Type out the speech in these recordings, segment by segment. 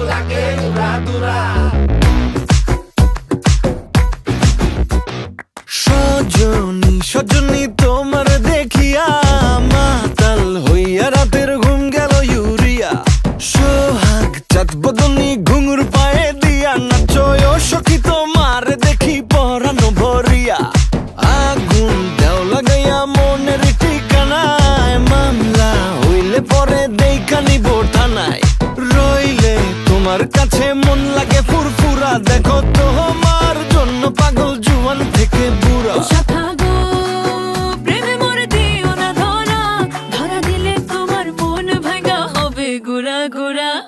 লাগে উড়া দুরা। সজনী সজনী তোমার দেখিয়া মাতাল হইয়া রাতের ঘুম গেল ইউরিয়া। সোহাগ চাঁদ বদনী ঘুঙুর পায়ে দিয়া নাচয় সখী তোমার দেখি পরানো ভরিয়া। আগুন দেও লাগাইয়া মনের ঠিকানায় মামলা হইলে পরে দেখা নিব থানায়। রইলে তোমার কাছে মন লাগে ফুরফুরা দেখো তোমার জন্য পাগল জুয়ান থেকে বুড়া।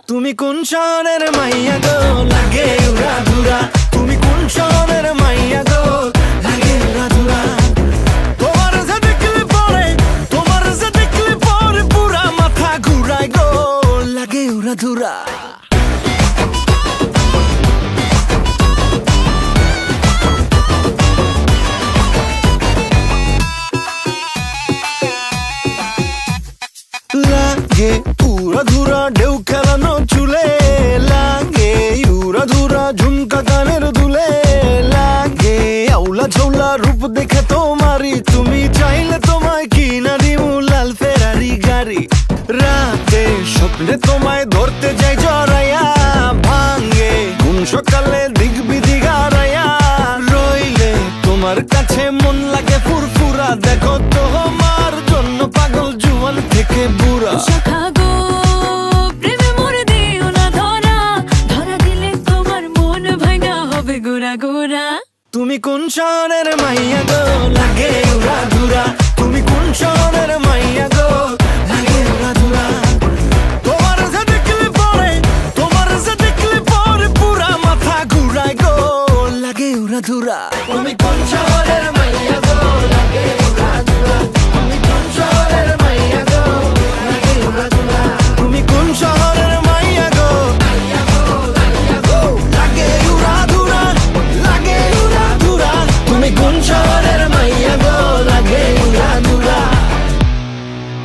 তুমি কোন শহরের মাইয়া গো লাগে উড়া ধুরা। তুমি কোন শহরের মাইয়া গো লাগে উড়া ধুরা। তোমার যে দেখলে পরে তোমার যে দেখলে পরে পুরা মাথা ঘুরায় গো লাগে উড়া ধুরা। লাগে উড়া ধুরা ঢেউ খেলানো চুলে। লাগে উড়া ধুরা ঝুমকা কানের দুলে। লাগে আউলা ঝৌলা রূপ দেখে তোমারি তুমি চাইলে তোমায় কিনা দিমু লাল ফেরারি গাড়ি। রাতে স্বপ্নে তোমায় ধরতে যাই জড়াইয়া ভাঙ্গে কোন সকালে দিক বিধি গারাইয়া। রইলে তোমার কাছে মন লাগে ফুরফুরা দেখো তোমার জন্য পাগল জুয়ান থেকে বুড়া। তুমি কোন শহরের মাইয়া গো লাগে উড়া ধুরা। তুমি কোন শহরের মাইয়া গো লাগে উড়া ধুরা। তোমার যে দেখলে পরে তোমার যে দেখলে পরে পুরা মাথা ঘুরায় গো লাগে উড়া ধুরা। তুমি কোন শহরের মাইয়া গো লাগে